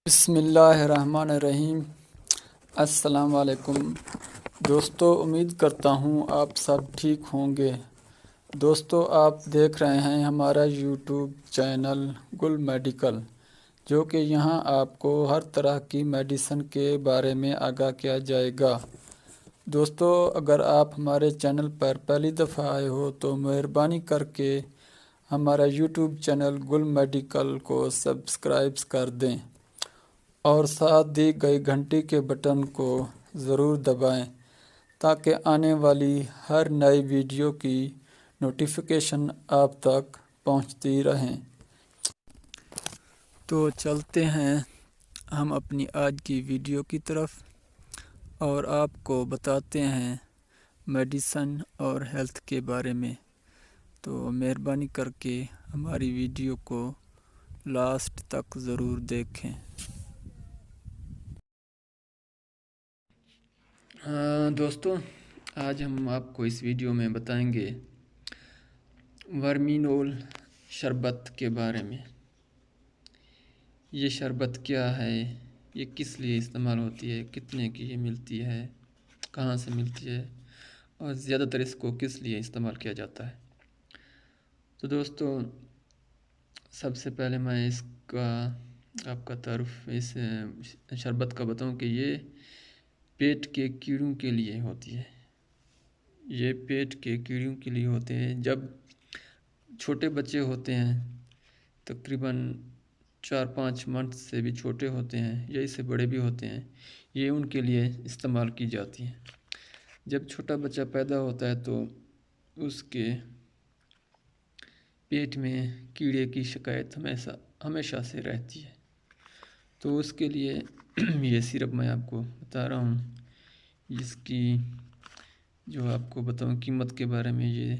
بسم اللہ الرحمن الرحیم۔ السلام علیکم دوستو، امید کرتا ہوں آپ سب ٹھیک ہوں گے۔ دوستو، آپ دیکھ رہے ہیں ہمارا یوٹیوب چینل گل میڈیکل، جو کہ یہاں آپ کو ہر طرح کی میڈیسن کے بارے میں آگاہ کیا جائے گا۔ دوستو، اگر آپ ہمارے چینل پر پہلی دفعہ آئے ہو تو مہربانی کر کے ہمارا یوٹیوب چینل گل میڈیکل کو سبسکرائب کر دیں اور ساتھ دی گئی گھنٹی کے بٹن کو ضرور دبائیں تاکہ آنے والی ہر نئی ویڈیو کی نوٹیفیکیشن آپ تک پہنچتی رہیں۔ تو چلتے ہیں ہم اپنی آج کی ویڈیو کی طرف اور آپ کو بتاتے ہیں میڈیسن اور ہیلتھ کے بارے میں۔ تو مہربانی کر کے ہماری ویڈیو کو لاسٹ تک ضرور دیکھیں۔ دوستو، آج ہم آپ کو اس ویڈیو میں بتائیں گے ورمینول شربت کے بارے میں۔ یہ شربت کیا ہے، یہ کس لیے استعمال ہوتی ہے، کتنے کی یہ ملتی ہے، کہاں سے ملتی ہے، اور زیادہ تر اس کو کس لیے استعمال کیا جاتا ہے۔ تو دوستو، سب سے پہلے میں اس کا آپ کا تعارف اس شربت کا بتاؤں کہ یہ پیٹ کے کیڑوں کے لیے ہوتی ہے۔ یہ پیٹ کے کیڑوں کے لیے ہوتے ہیں۔ جب چھوٹے بچے ہوتے ہیں، تقریباً 4-5 منتھ سے بھی چھوٹے ہوتے ہیں یا اس سے بڑے بھی ہوتے ہیں، یہ ان کے لیے استعمال کی جاتی ہیں۔ جب چھوٹا بچہ پیدا ہوتا ہے تو اس کے پیٹ میں کیڑے کی شکایت ہمیشہ سے رہتی ہے۔ تو اس کے لیے یہ سیرپ میں آپ کو بتا رہا ہوں، جس کی جو آپ کو بتاؤں قیمت کے بارے میں، یہ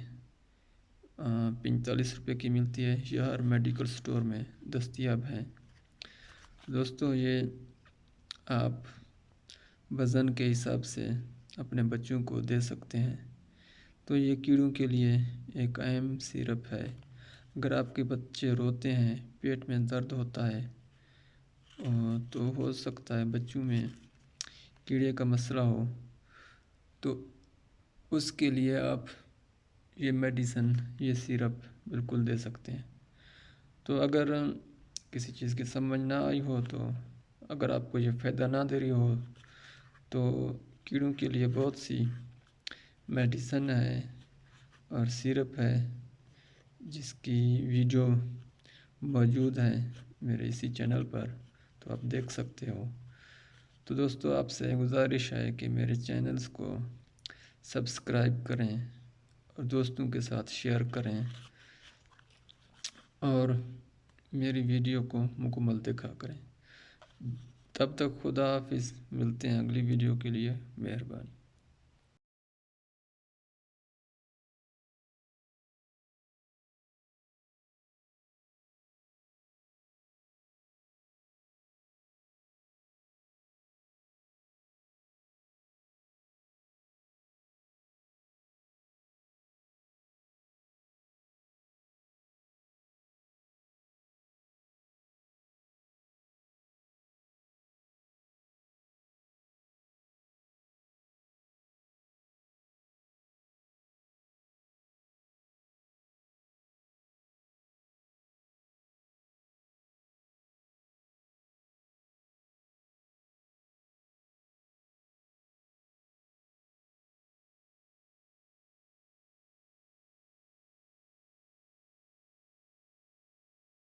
45 روپے کی ملتی ہے، یہ ہر میڈیکل سٹور میں دستیاب ہے۔ دوستو، یہ آپ وزن کے حساب سے اپنے بچوں کو دے سکتے ہیں۔ تو یہ کیڑوں کے لیے ایک اہم سیرپ ہے۔ اگر آپ کے بچے روتے ہیں، پیٹ میں درد ہوتا ہے، تو ہو سکتا ہے بچوں میں کیڑے کا مسئلہ ہو، تو اس کے لیے آپ یہ میڈیسن، یہ سیرپ بالکل دے سکتے ہیں۔ تو اگر کسی چیز کی سمجھ نہ آئی ہو، تو اگر آپ کو یہ فائدہ نہ دے رہی ہو، تو کیڑوں کے لیے بہت سی میڈیسن ہے اور سیرپ ہے، جس کی ویڈیو موجود ہے میرے اسی چینل پر، تو آپ دیکھ سکتے ہو۔ تو دوستو، آپ سے گزارش ہے کہ میرے چینلز کو سبسکرائب کریں اور دوستوں کے ساتھ شیئر کریں اور میری ویڈیو کو مکمل دیکھا کریں۔ تب تک خدا حافظ، ملتے ہیں اگلی ویڈیو کے لیے، مہربانی۔